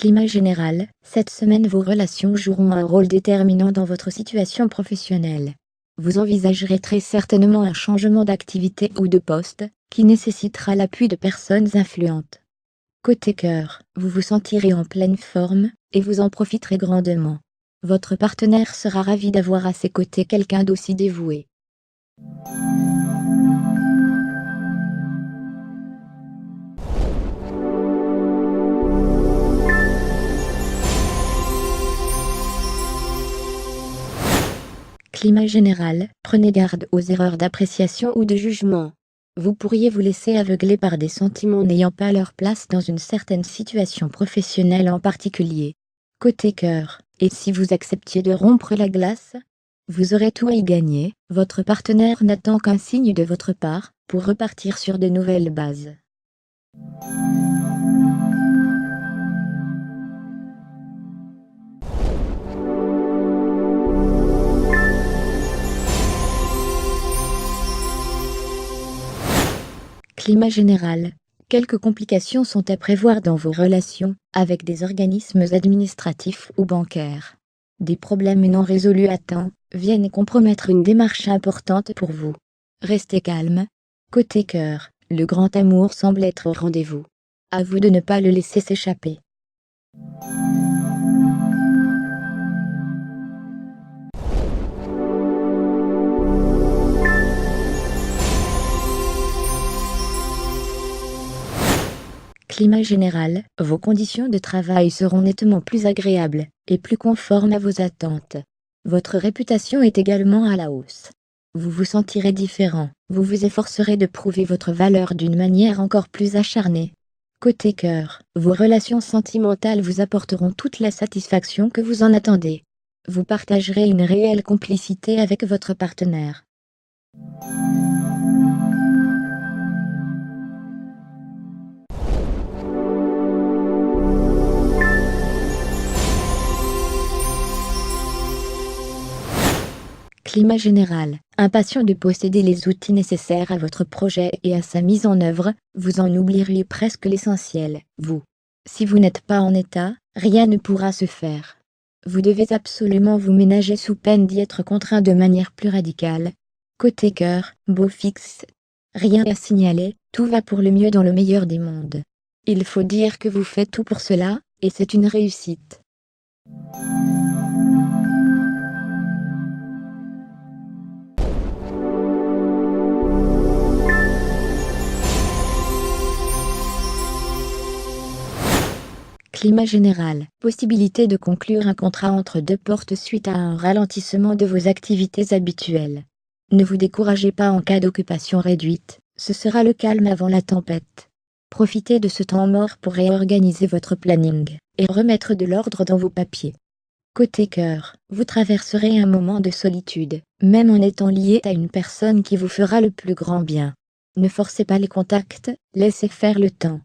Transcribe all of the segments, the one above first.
Climat général, cette semaine vos relations joueront un rôle déterminant dans votre situation professionnelle. Vous envisagerez très certainement un changement d'activité ou de poste, qui nécessitera l'appui de personnes influentes. Côté cœur, vous vous sentirez en pleine forme, et vous en profiterez grandement. Votre partenaire sera ravi d'avoir à ses côtés quelqu'un d'aussi dévoué. Climat général, prenez garde aux erreurs d'appréciation ou de jugement. Vous pourriez vous laisser aveugler par des sentiments n'ayant pas leur place dans une certaine situation professionnelle en particulier. Côté cœur, et si vous acceptiez de rompre la glace, vous aurez tout à y gagner, votre partenaire n'attend qu'un signe de votre part, pour repartir sur de nouvelles bases. Climat général, quelques complications sont à prévoir dans vos relations, avec des organismes administratifs ou bancaires. Des problèmes non résolus à temps, viennent compromettre une démarche importante pour vous. Restez calme. Côté cœur, le grand amour semble être au rendez-vous. À vous de ne pas le laisser s'échapper. Climat général, vos conditions de travail seront nettement plus agréables, et plus conformes à vos attentes. Votre réputation est également à la hausse. Vous vous sentirez différent, vous vous efforcerez de prouver votre valeur d'une manière encore plus acharnée. Côté cœur, vos relations sentimentales vous apporteront toute la satisfaction que vous en attendez. Vous partagerez une réelle complicité avec votre partenaire. Climat général, impatient de posséder les outils nécessaires à votre projet et à sa mise en œuvre, vous en oublieriez presque l'essentiel, vous. Si vous n'êtes pas en état, rien ne pourra se faire. Vous devez absolument vous ménager sous peine d'y être contraint de manière plus radicale. Côté cœur, beau fixe. Rien à signaler, tout va pour le mieux dans le meilleur des mondes. Il faut dire que vous faites tout pour cela, et c'est une réussite. Climat général, possibilité de conclure un contrat entre deux portes suite à un ralentissement de vos activités habituelles. Ne vous découragez pas en cas d'occupation réduite, ce sera le calme avant la tempête. Profitez de ce temps mort pour réorganiser votre planning, et remettre de l'ordre dans vos papiers. Côté cœur, vous traverserez un moment de solitude, même en étant lié à une personne qui vous fera le plus grand bien. Ne forcez pas les contacts, laissez faire le temps.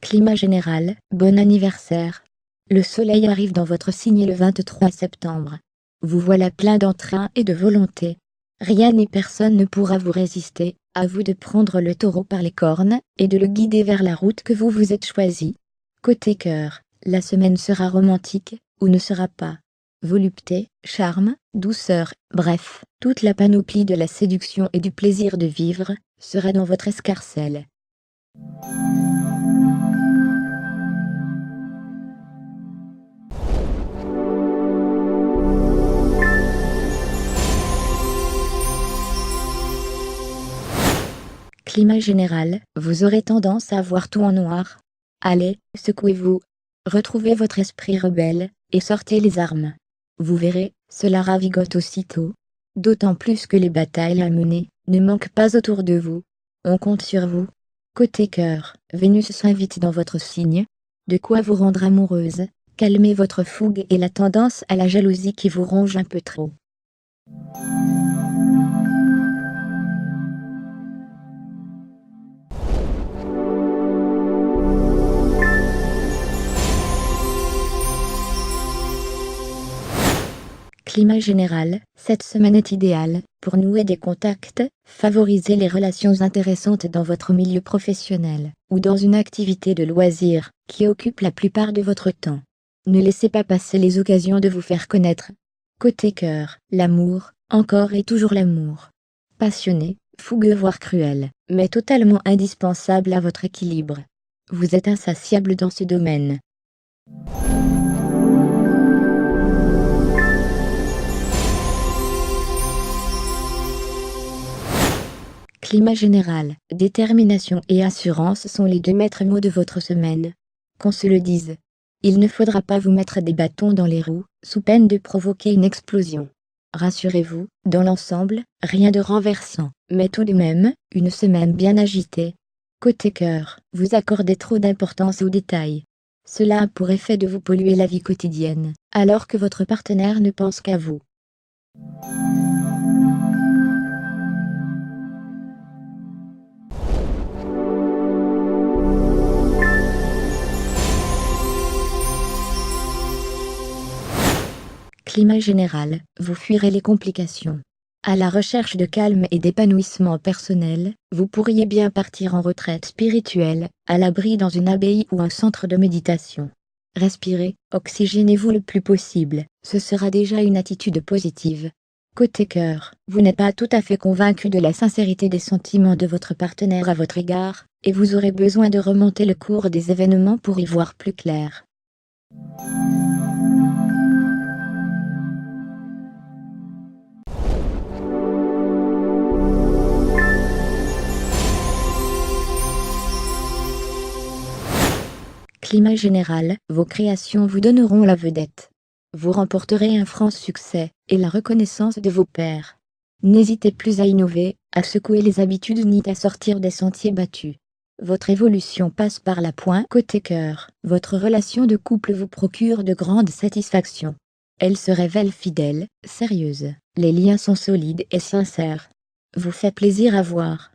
Climat général, bon anniversaire. Le soleil arrive dans votre signe le 23 septembre. Vous voilà plein d'entrain et de volonté. Rien ni personne ne pourra vous résister, à vous de prendre le taureau par les cornes, et de le guider vers la route que vous vous êtes choisie. Côté cœur, la semaine sera romantique, ou ne sera pas. Volupté, charme, douceur, bref, toute la panoplie de la séduction et du plaisir de vivre, sera dans votre escarcelle. Climat général, vous aurez tendance à voir tout en noir. Allez, secouez-vous. Retrouvez votre esprit rebelle, et sortez les armes. Vous verrez, cela ravigote aussitôt. D'autant plus que les batailles à mener ne manquent pas autour de vous. On compte sur vous. Côté cœur, Vénus s'invite dans votre signe. De quoi vous rendre amoureuse, calmer votre fougue et la tendance à la jalousie qui vous ronge un peu trop. Climat général, cette semaine est idéale pour nouer des contacts, favoriser les relations intéressantes dans votre milieu professionnel ou dans une activité de loisir qui occupe la plupart de votre temps. Ne laissez pas passer les occasions de vous faire connaître. Côté cœur, l'amour, encore et toujours l'amour. Passionné, fougueux voire cruel, mais totalement indispensable à votre équilibre. Vous êtes insatiable dans ce domaine. Climat général, détermination et assurance sont les deux maîtres mots de votre semaine. Qu'on se le dise. Il ne faudra pas vous mettre des bâtons dans les roues, sous peine de provoquer une explosion. Rassurez-vous, dans l'ensemble, rien de renversant, mais tout de même, une semaine bien agitée. Côté cœur, vous accordez trop d'importance aux détails. Cela a pour effet de vous polluer la vie quotidienne, alors que votre partenaire ne pense qu'à vous. Climat général, vous fuirez les complications. À la recherche de calme et d'épanouissement personnel, vous pourriez bien partir en retraite spirituelle, à l'abri dans une abbaye ou un centre de méditation. Respirez, oxygénez-vous le plus possible, ce sera déjà une attitude positive. Côté cœur, vous n'êtes pas tout à fait convaincu de la sincérité des sentiments de votre partenaire à votre égard, et vous aurez besoin de remonter le cours des événements pour y voir plus clair. Climat général, vos créations vous donneront la vedette. Vous remporterez un franc succès et la reconnaissance de vos pairs. N'hésitez plus à innover, à secouer les habitudes ni à sortir des sentiers battus. Votre évolution passe par la pointe côté cœur. Votre relation de couple vous procure de grandes satisfactions. Elle se révèle fidèle, sérieuse. Les liens sont solides et sincères. Vous fait plaisir à voir.